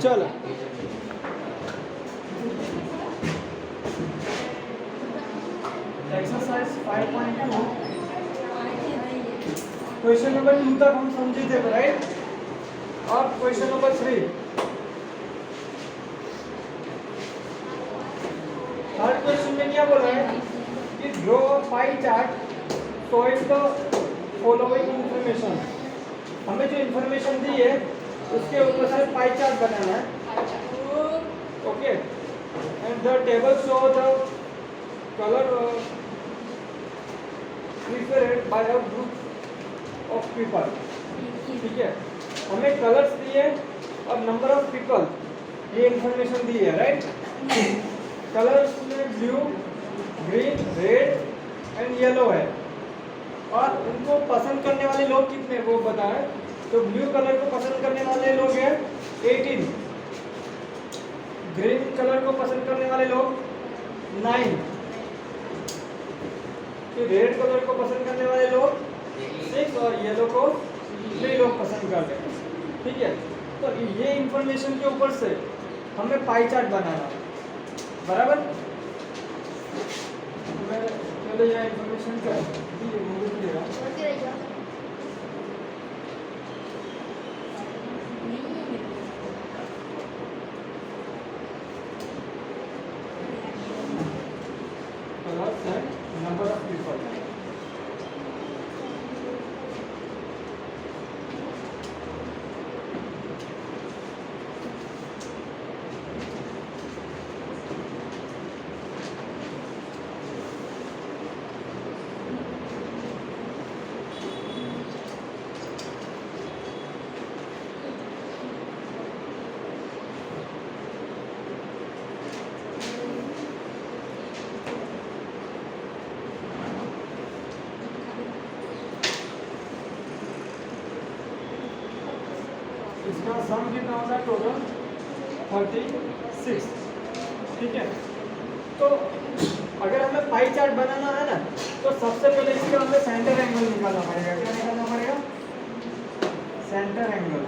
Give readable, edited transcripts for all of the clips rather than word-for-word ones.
चलो exercise 5.2 question number 2 तक हम समझे थे राइट। अब क्वेश्चन नंबर 3 थर्ड क्वेश्चन में क्या बोला है कि draw pie chart showing the following information. हमें जो इंफॉर्मेशन दी है उसके ऊपर से पाई चार्ट बनाना है। Okay and the table show the colour preferred by a group of people. ठीक है, हमें कलर्स दिए और नंबर ऑफ पीपल ये इंफॉर्मेशन दी है राइट। कलर्स में blue, green, red and yellow है और उनको पसंद करने वाले लोग कितने वो बताएं। तो ब्लू कलर को पसंद करने वाले लोग हैं 18, ग्रीन कलर को पसंद करने वाले लोग 9, रेड कलर को पसंद करने वाले लोग 6 और येलो को 3 लोग पसंद करते हैं। ठीक है, तो ये इंफॉर्मेशन के ऊपर से हमें पाई चार्ट बनाना है बराबर। मैं पहले यह इंफॉर्मेशन का नंबर ऑफ पीपल। इसका सम कितना होता है टोटल 36। ठीक है, तो अगर हमें पाई चार्ट बनाना है ना तो सबसे पहले इसका हमें सेंटर एंगल निकालना पड़ेगा। क्या निकालना पड़ेगा? Centre angle.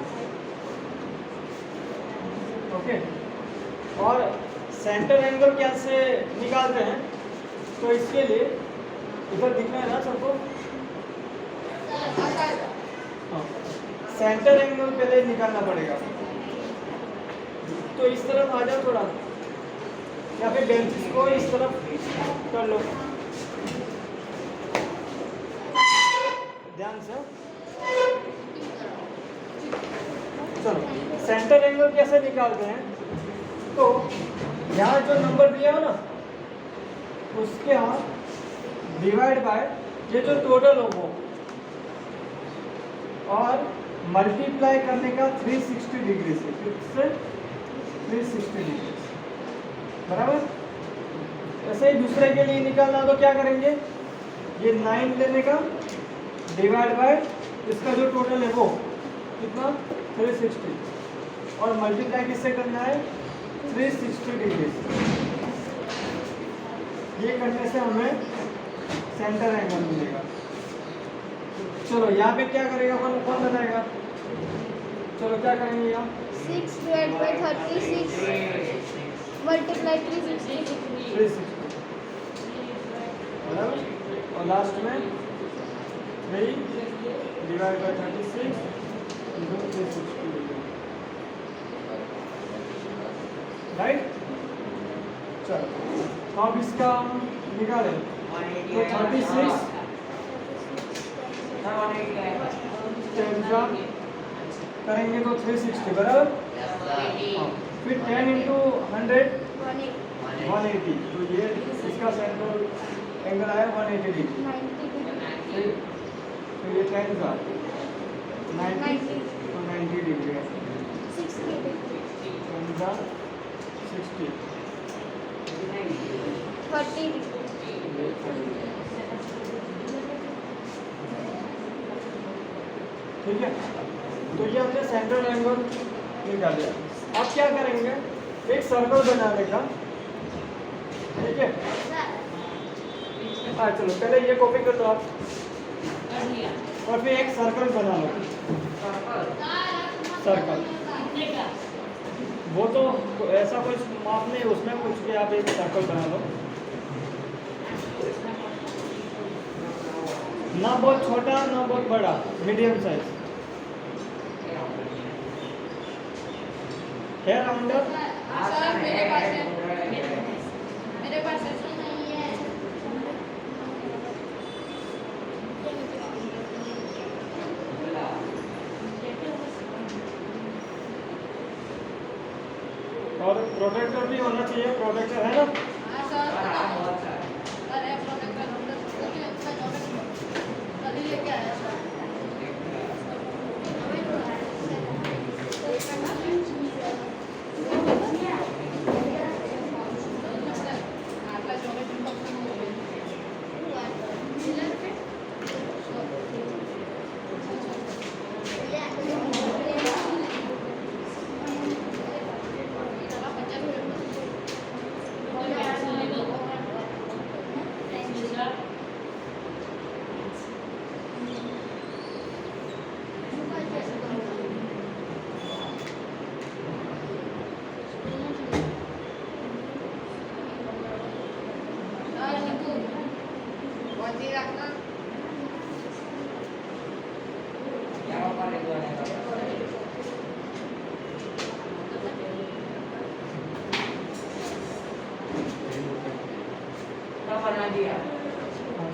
ओके, और सेंटर एंगल कैसे निकालते हैं तो इसके लिए इधर दिखना है ना सबको। सेंटर एंगल पहले निकालना पड़ेगा। तो इस तरफ आ जाओ थोड़ा, या फिर बेंचेस को इस तरफ कर लो ध्यान से। चलो सेंटर एंगल कैसे निकालते हैं, तो यहाँ जो नंबर दिया हो ना उसके यहाँ डिवाइड बाय ये जो टोटल हो वो और मल्टीप्लाई करने का 360 डिग्री से, किससे 360 डिग्री बराबर। ऐसे ही दूसरे के लिए निकालना तो क्या करेंगे, ये 9 लेने का डिवाइड बाय इसका जो टोटल है वो कितना 360 और मल्टीप्लाई किससे करना है 360 डिग्री से। ये करने से हमें सेंटर एंगल मिलेगा। चलो यहाँ पे क्या करेगा कौन बताएगा? चलो क्या करेंगे यहाँ 6 divided by 36 multiply 360 बराबर, और लास्ट में 3 डिवाइड बाय 36 into 360 राइट। चलो तो अब इसका हम निकालें तो 36 करेंगे तो 360 बराबर। फिर 10 into 100 180, तो ये इसका सेंट्रल एंगल आया 180 डिग्री। 90 तो ये 10 का 90 तो 90 डिग्री है। 60 10 का 60 30 ठीक है, तो ये हमने सेंट्रल एंगल निकाल लिया। अब क्या करेंगे, एक सर्कल बनाने का। ठीक है, हाँ चलो पहले ये कॉपी कर दो आप और फिर एक सर्कल बना लो। सर्कल वो तो ऐसा कुछ माप नहीं, उसमें कुछ भी आप एक सर्कल बना लो, ना बहुत छोटा ना बहुत बड़ा, मीडियम साइज। है राउंडर? सर मेरे पास है, मेरे पास है। और प्रोटेक्टर भी होना चाहिए, प्रोटेक्टर है ना? हाँ सर, अरे प्रोटेक्टर कल ही लेके आया सर। आपका ज्योमेट्री बॉक्स में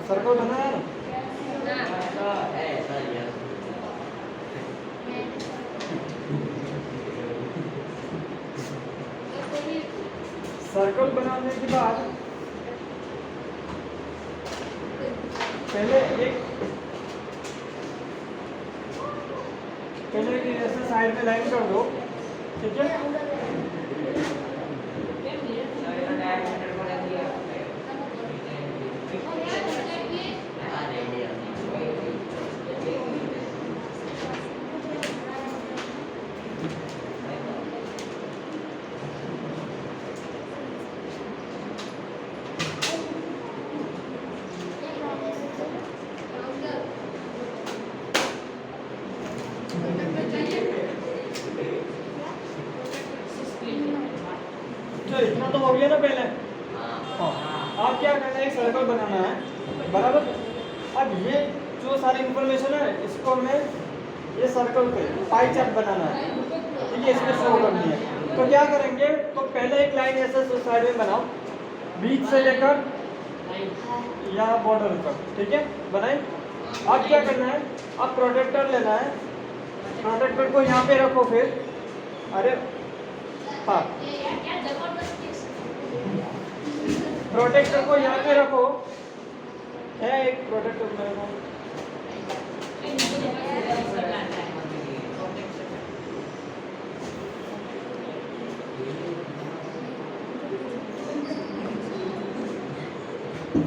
सर्कल बनाया ना? सर्कल बनाने के बाद पहले एक ऐसे साइड में लाइन कर दो, ठीक है? तो इतना तो हो गया ना पहले। हाँ, आप क्या करना है, एक सर्कल बनाना है, बराबर? अब ये जो सारी इंफॉर्मेशन है इसको हमें ये सर्कल पे पाई चार्ट बनाना है, ठीक है? इसमें शो करनी है। तो क्या करेंगे, तो पहले एक लाइन ऐसे साइड में बनाओ, बीच से लेकर या बॉर्डर तक, ठीक है? बनाए। अब क्या करना है, अब प्रोटेक्टर लेना है, प्रोटेक्टर को यहाँ पे रखो, फिर अरे हाँ, प्रोटेक्टर को यहाँ पे रखो, है एक प्रोटेक्टर मेरे को,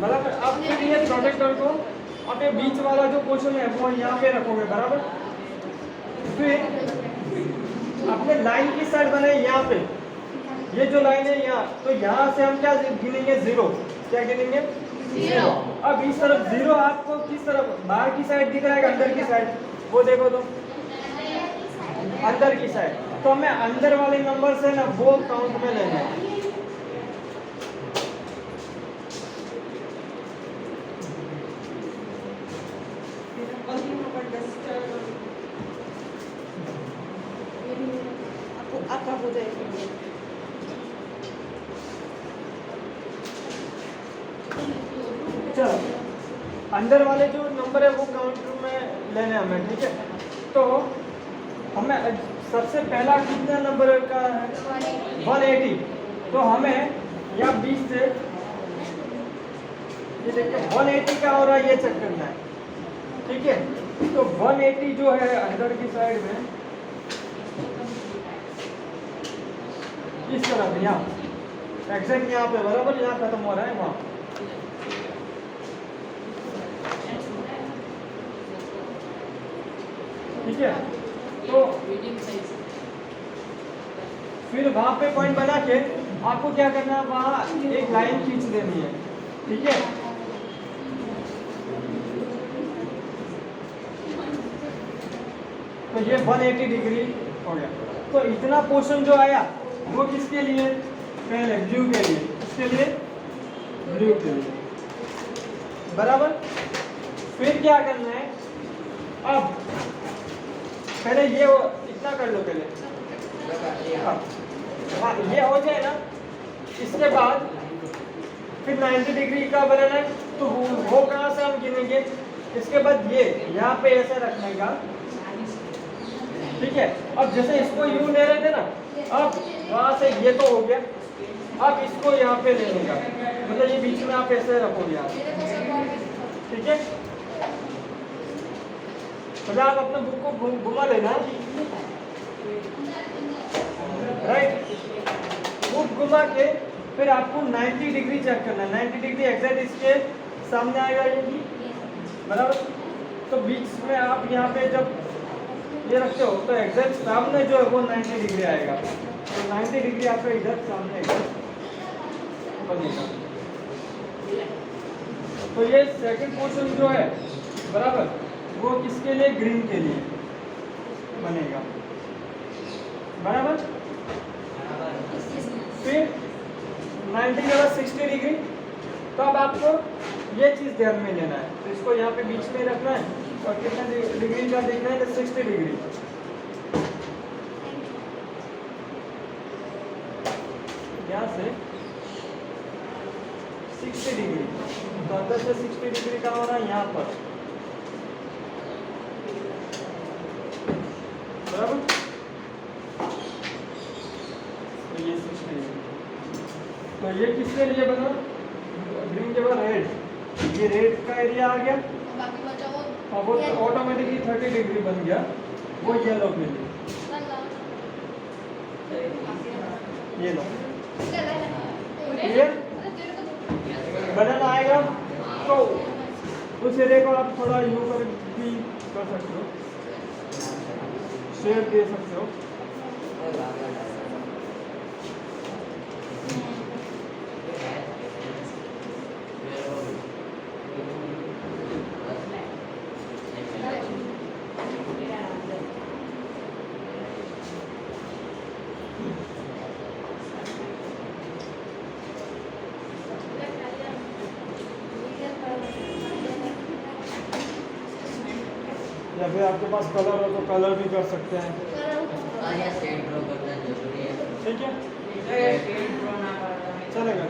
बराबर? अब फिर ये प्रोटेक्टर को अब ये बीच वाला जो पोर्शन है वो यहाँ पे रखोगे, बराबर? फिर अपने लाइन की साइड बनाए यहाँ पे, ये जो लाइन है यहाँ, तो यहाँ से हम क्या गिनेंगे, 0। क्या गिनेंगे? 0। अब इस तरफ 0 आपको किस तरफ, बाहर की साइड दिख रहा है, अंदर की साइड? वो देखो तो अंदर की साइड, तो हमें अंदर वाले नंबर से ना वो काउंट में लेना है। आता हो जाएगा। चलो, अंदर वाले जो नंबर है वो काउंटर में लेने हमें, ठीक है? तो हमें सबसे पहला कितना नंबर का है, 180। तो हमें या 20 से ये देखिए 180 का हो रहा है, ये चेक करना है, ठीक है? तो 180 जो है अंदर की साइड में इस तरफ, यहाँ एग्जैक्ट यहाँ पे, बराबर? यहाँ खत्म हो रहा है वहाँ, ठीक है? तो फिर वहाँ पे पॉइंट बना के आपको क्या करना है, वहाँ एक लाइन खींच देनी है, ठीक है? तो ये 180 डिग्री हो गया। तो इतना पोर्शन जो आया वो किसके लिए? पहले ब्लू के लिए, किसके लिए? ब्लू के लिए, बराबर। फिर क्या करना है? अब पहले ये इतना कर लो पहले। हाँ ये हो जाए ना, इसके बाद फिर 90 डिग्री का बनाना है, तो वो कहाँ से हम गिनेंगे? इसके बाद ये यहाँ पे ऐसे रखने का, ठीक है। अब जैसे इसको यू ले रहे थे ना, अब वहां से ये तो हो गया, अब इसको यहाँ पे लेने का, मतलब ये बीच में आप ऐसे रखोगे आप, ठीक है। मतलब आप अपने बुक को घुमा लेना, राइट। बुक घुमा के फिर आपको 90 डिग्री चेक करना है। 90 डिग्री एग्जैक्ट इसके सामने आएगा ये, बराबर। तो बीच में आप यहाँ पे जब ये रखते हो तो एग्जैक्ट सामने जो है वो 90 डिग्री आएगा, तो 90 डिग्री आपका इधर सामने बनेगा। तो ये सेकंड पोर्शन जो है, बराबर, वो किसके लिए? ग्रीन के लिए बनेगा, बराबर। फिर 90 के बाद 60 डिग्री, तो अब आपको ये चीज ध्यान में लेना है, तो इसको यहाँ पे बीच में रखना है और कितना डिग्री का देखना है? तो 60 डिग्री। यहाँ से 60 डिग्री, तो अंदर से 60 डिग्री का होना है यहाँ पर, बराबर। तो ये 60 डिग्री, तो ये किसके लिए बना? ग्रीन के बाद रेड, ये रेड का एरिया आ गया, बाकी बचा वो अब वो ऑटोमेटिकली 30 डिग्री बन गया, वो येलो के लिए, ये लो, क्लियर। बनाना आएगा तो उस एरिया को आप थोड़ा यू कर भी कर सकते हो, शेप दे सकते हो। या फिर आपके पास कलर हो तो कलर भी कर सकते हैं, ठीक है, चलेगा।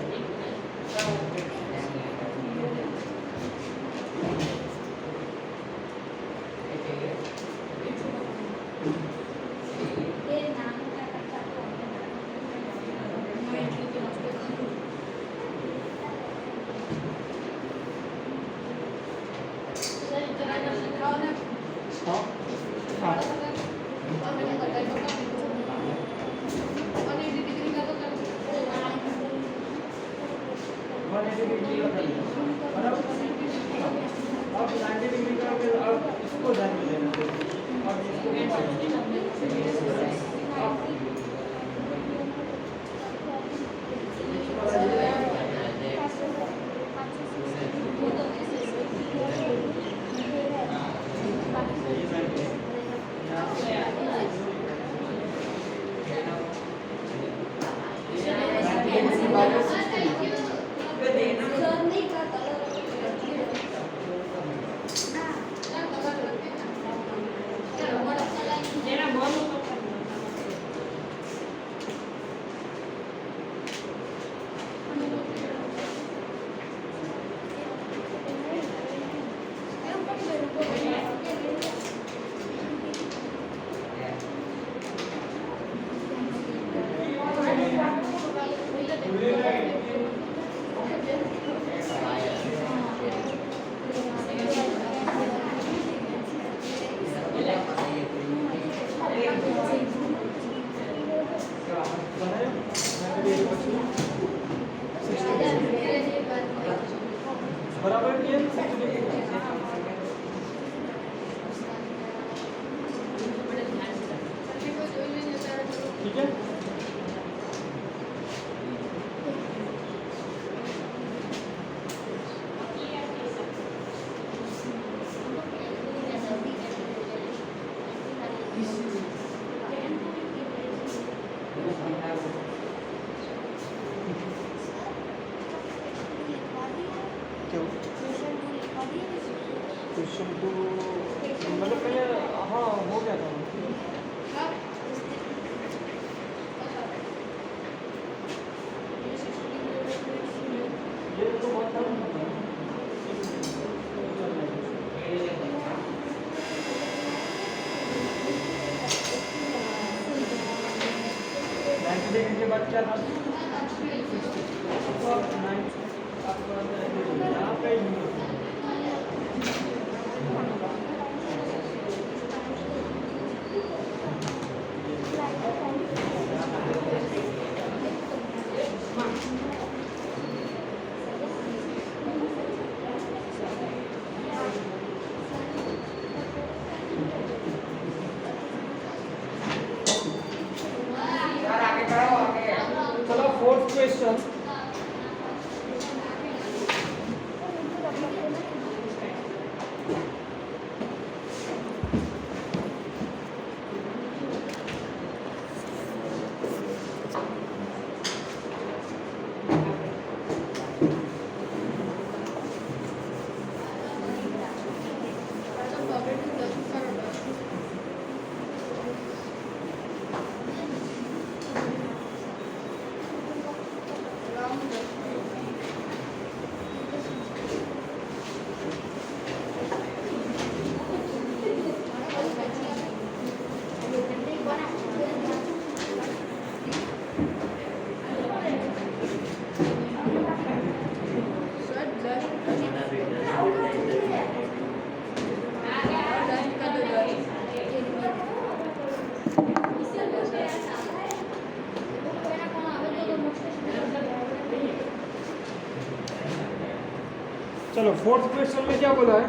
हाँ हाँ, अब 90 डिग्री का फिर आप इसको ध्यान में लेना, अब बराबर किए, ठीक है। क्वेश्चन टू मतलब मैंने हाँ हो गया था। ये तो बहुत था। डिग्री के बाद क्या था? यहाँ पे चलो फोर्थ क्वेश्चन। चलो फोर्थ क्वेश्चन में क्या बोला है?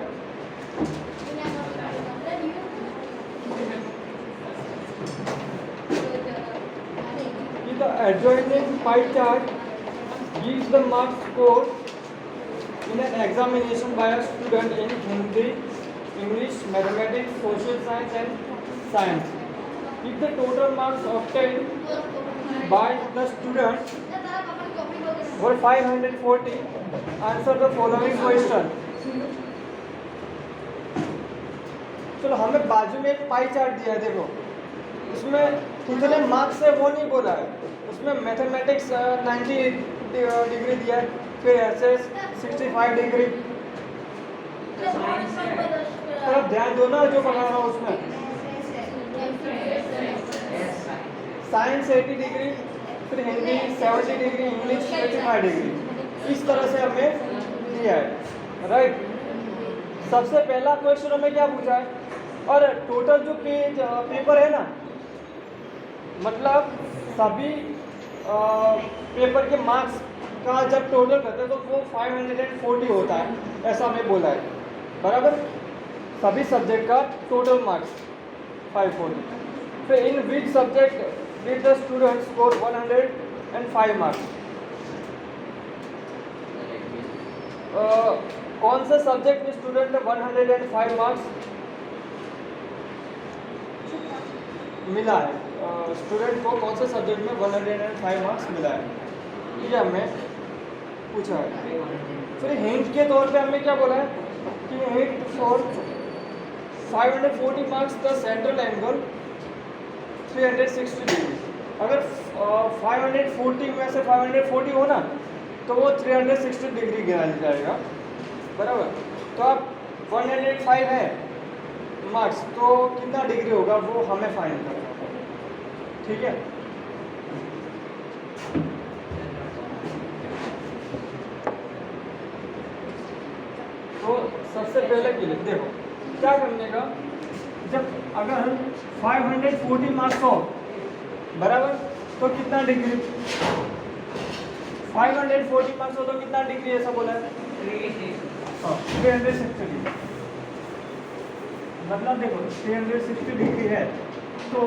कि the adjoining pie chart gives the marks score in an examination by a student in Hindi, English, mathematics, social science and science. If the total marks obtained by the student were 540, answer the following question. चलो हमें बाजू में एक pie chart दिया है, देखो उसमें कितने मार्क्स है वो नहीं बोला है। उसमें मैथमेटिक्स 90 डिग्री दिया है, फिर एसएस 65 डिग्री। तो ध्यान दो ना जो बना रहा हूँ उसमें। साइंस 80 डिग्री, फिर हिंदी 70 डिग्री, इंग्लिश 85 डिग्री। इस तरह से हमें दिया है, राइट। सबसे पहला क्वेश्चन हमें क्या पूछा है? और टोटल जो पेपर है ना, मतलब सभी पेपर के मार्क्स का जब टोटल करते हैं तो वो 540 होता है, ऐसा हमें बोला है, बराबर। सभी सब्जेक्ट का टोटल मार्क्स 540। फिर in which subject did the student score 105 marks? कौन से सब्जेक्ट में स्टूडेंट ने 105 मार्क्स मिला है? स्टूडेंट को कौन से सब्जेक्ट में 105 मार्क्स मिला है, ये हमें पूछा है। फिर हिंट के तौर पे हमें क्या बोला है कि hint for 540 marks the central angle 360 degree. अगर 540 में से 540 हो ना तो वो 360 डिग्री गिना जाएगा, बराबर। तो अब 105 है मार्क्स, तो कितना डिग्री होगा वो हमें फाइंड करना है, ठीक है। तो सबसे पहले के लिए देखो क्या करने का, जब अगर 540 मार्क्स हो, बराबर, तो कितना डिग्री? 540 मार्क्स हो तो कितना डिग्री ऐसा बोला है? 360 डिग्री। मतलब देखो 360 डिग्री है तो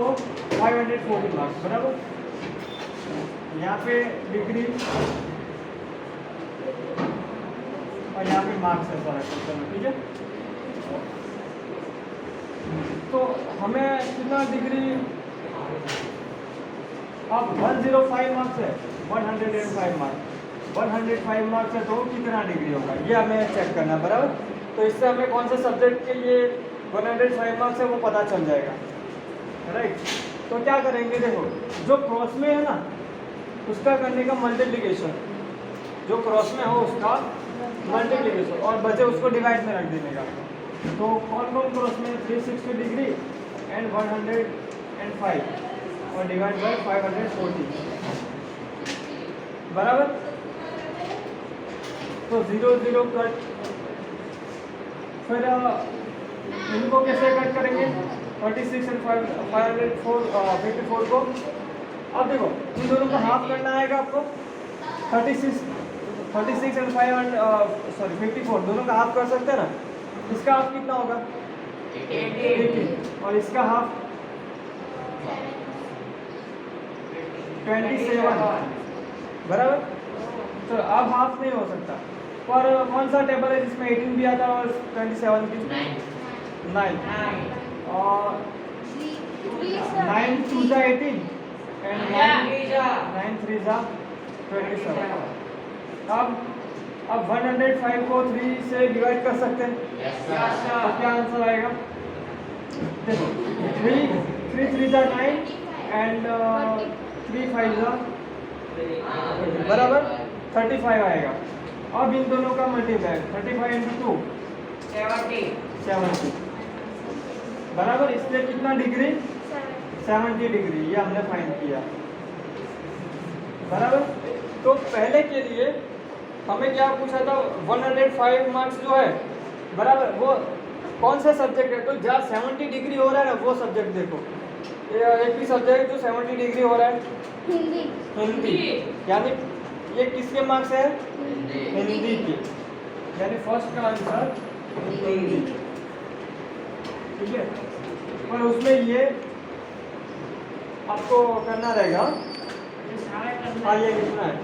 540 मार्क्स, बराबर। यहाँ पे डिग्री और यहाँ पे मार्क्स है सारा टोटल, ठीक है। तो हमें कितना डिग्री? अब 105 मार्क्स है, 105 मार्क्स, 105 मार्क्स है तो कितना डिग्री होगा ये हमें चेक करना, बराबर। तो इससे हमें कौन से सब्जेक्ट के लिए 105 मार्क्स है वो पता चल जाएगा, राइट। तो क्या करेंगे, देखो जो क्रॉस में है ना उसका करने का मल्टीप्लिकेशन, जो क्रॉस में हो उसका मल्टीप्लिकेशन, और बचे उसको डिवाइड में रख देने का। तो कौन कौन क्रॉस में, 360 डिग्री एंड 105 और डिवाइड बाय 540 बराबर। तो 0 0 कट, फिर इनको कैसे कट करेंगे, 36 एंड 554 को। अब देखो इन दोनों को हाफ करना आएगा आपको, 36 एंड 54 दोनों का हाफ कर सकते हैं ना। इसका हाफ कितना होगा, 80 और इसका हाफ 27 बराबर। तो अब हाफ नहीं हो सकता, पर कौन सा टेबल है जिसमें 18 भी आता है और 27 भी, 9 और 9 2 जा 18 एंड 9 3 जा 27। अब 105 को 3 से डिवाइड कर सकते हैं, तो क्या आंसर आएगा, देखो 3 3 जा 9 एंड 3 5 जा बराबर 35 आएगा। अब इन दोनों का मल्टीप्लाई 35 इंटू 2 70 बराबर। इसलिए कितना डिग्री, 70 डिग्री, ये हमने फाइंड किया बराबर। तो पहले के लिए हमें क्या पूछा था, 105 मार्क्स जो है बराबर, वो कौन सा सब्जेक्ट है, तो जहाँ 70 डिग्री हो रहा है ना वो सब्जेक्ट देखो। एक भी सब्जेक्ट जो 70 डिग्री हो रहा है, हिंदी, यानी ये किसके मार्क्स है, हिंदी के, यानी फर्स्ट का आंसर हिंदी, ठीक है। और उसमें ये आपको करना रहेगा, हाँ ये लिखना है,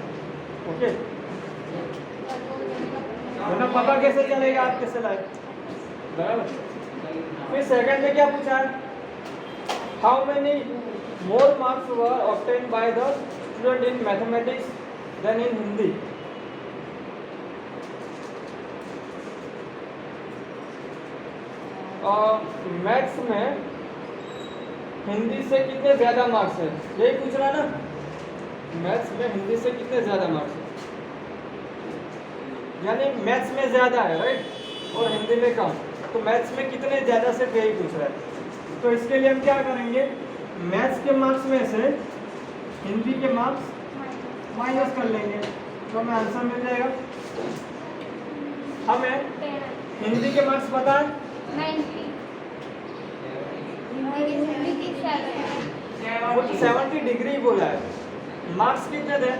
ओके। वरना पता कैसे चलेगा आप कैसे लाए, बराबर। फिर सेकंड में क्या पूछा है, how many more marks were obtained by the student in mathematics than in Hindi. Maths में हिंदी से कितने ज़्यादा मार्क्स है, यही पूछ रहा है ना। मैथ्स में हिंदी से कितने ज़्यादा मार्क्स है, यानी मैथ्स में ज़्यादा है, राइट, और हिंदी में कम। तो मैथ्स में कितने ज़्यादा से यही पूछ रहा है। तो इसके लिए हम क्या करेंगे, मैथ्स के मार्क्स में से हिंदी के मार्क्स माइनस कर लेंगे, तो हमें आंसर मिल जाएगा। हमें हिंदी के मार्क्स पता है 90, वो 70 डिग्री बोला है, मार्क्स कितने थे,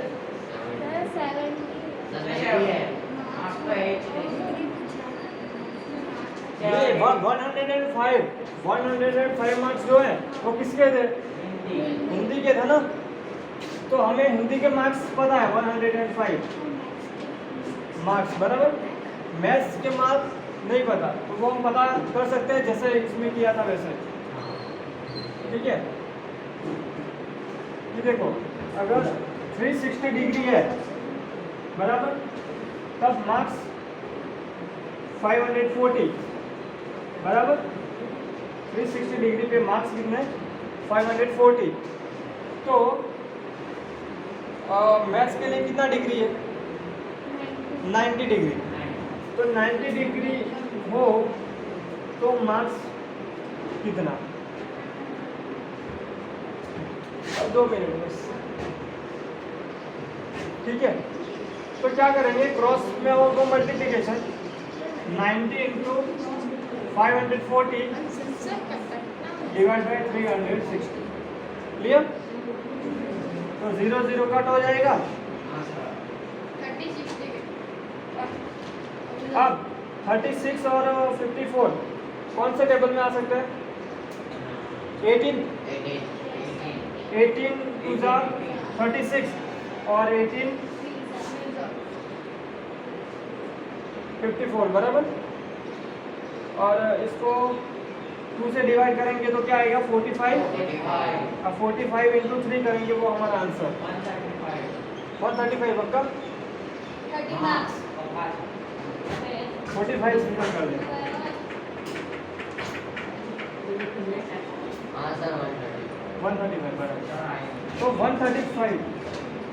105 मार्क्स जो है वो किसके थे, हिंदी के थे ना। तो हमें हिंदी के मार्क्स पता है 105 मार्क्स बराबर। मैथ्स के मार्क्स नहीं पता, तो वो हम पता कर सकते हैं जैसे इसमें किया था वैसे, ठीक है। ये देखो अगर 360 डिग्री है बराबर, तब मार्क्स 540 बराबर। 360 डिग्री पे मार्क्स कितने, 540। तो मैथ्स के लिए कितना डिग्री है, 90 डिग्री। तो 90 डिग्री हो तो मार्क्स कितना, 2 मिनट बस, ठीक है। तो क्या करेंगे, क्रॉस में हो तो multiplication 90 into 540 divide by 360, clear. तो 0 0 कट हो जाएगा। 36 डिग्री। अब 36 और 54 कौन से टेबल में आ सकते हैं, 18 टू जा 36 और 18 54 बराबर। और इसको 2 से डिवाइड करेंगे तो क्या आएगा, 45। अब 45 इंटू 3 करेंगे, वो हमारा आंसर 135 पक्का। 30 मार्क्स। 45 सिंपल कर लें। हाँ सर 135 बराबर। तो 135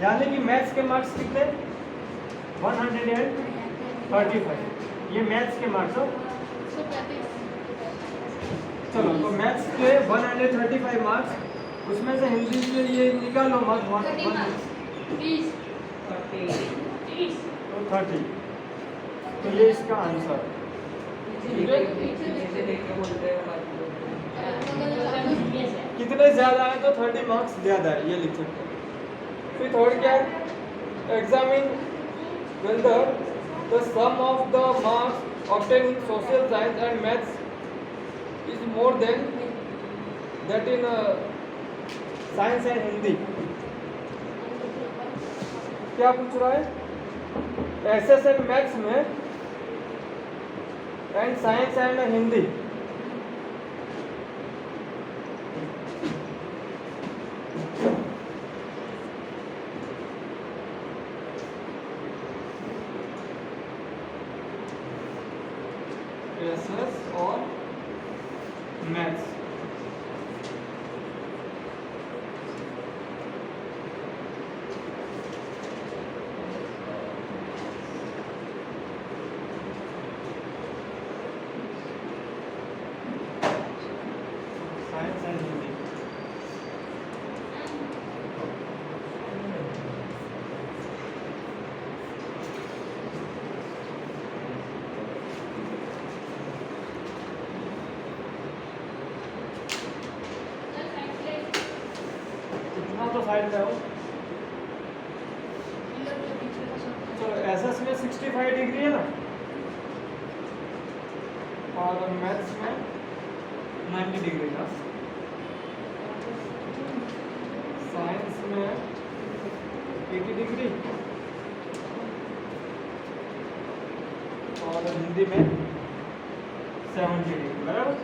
यानी कि मैथ्स के मार्क्स कितने 135, ये मैथ्स के मार्क्स हो। चलो तो मैथ्स के 135 मार्क्स, उसमें से हिंदी के ये निकालो मार्क्स 30, तो ये इसका आंसर। कितने ज़्यादा है तो 30 मार्क्स ज़्यादा है, ये लिख सकते हैं। फिर थर्ड क्या है, examine whether the sum of the marks obtained in social science and maths is more than that in science and Hindi। क्या पूछ रहा है, एसएस एंड मैथ्स में and science and Hindi SS और मैथ्स साइंस एंड हिंदी इतना तो side में हो। तो एसएस में 65 डिग्री है ना, और मैथ्स में 90 डिग्री का, साइंस में 80 डिग्री और हिंदी में 70 डिग्री बराबर।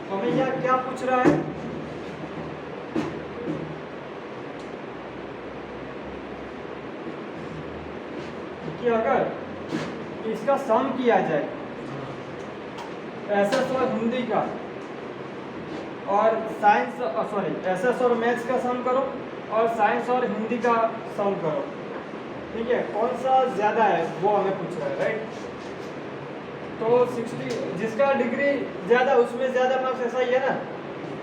हमें यह क्या पूछ रहा है, कि अगर इसका सम किया जाए एसएस और हिंदी का, और साइंस सॉरी एसएस और मैथ्स का सम करो और साइंस और हिंदी का सम करो, ठीक है, कौन सा ज़्यादा है वो हमें पूछ रहा है, राइट। तो 60 जिसका डिग्री ज़्यादा उसमें ज़्यादा मार्क्स, ऐसा ही है ना,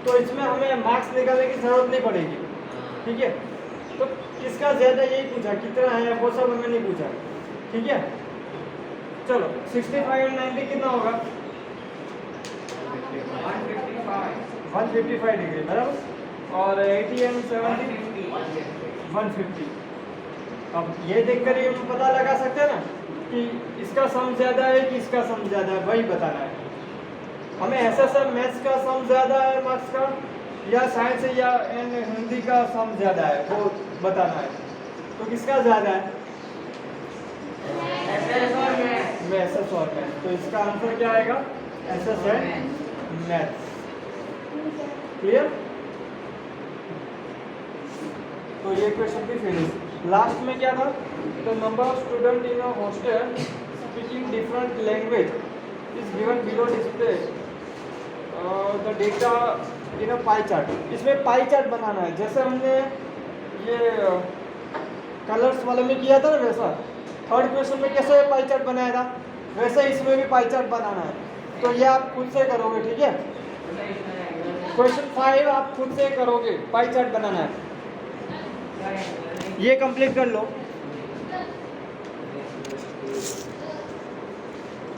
तो इसमें हमें मार्क्स निकालने की ज़रूरत नहीं पड़ेगी, ठीक है। तो किसका ज़्यादा यही पूछा, कितना है वो सब हमें नहीं पूछा, ठीक है। चलो 65 और 90 कितना होगा 155 डिग्री बराबर, और 80 एंड 70 150। अब ये देखकर ही हम पता लगा सकते हैं ना कि इसका सम ज़्यादा है कि इसका सम ज़्यादा है, वही बताना है हमें। ऐसा सब मैथ्स का सम ज़्यादा है मार्क्स का, या साइंस या हिंदी का सम ज़्यादा है वो बताना है। तो किसका ज़्यादा है, एसएस और मैथ्स। तो इसका आंसर क्या आएगा, एसएस एंड मैथ्स। क्लियर। तो ये क्वेश्चन भी फिनिश। लास्ट में क्या था, the number of student in a hostel speaking different language is given below display the data in a pie chart. इसमें पाई चार्ट बनाना है, जैसे हमने ये कलर्स वाले में किया था ना, वैसा थर्ड क्वेश्चन में कैसे पाई चार्ट बनाया था, वैसे इसमें भी पाई चार्ट बनाना है। तो ये आप खुद से करोगे, ठीक है। क्वेश्चन 5 आप खुद से करोगे, पाई चार्ट बनाना है, ये कंप्लीट कर लो।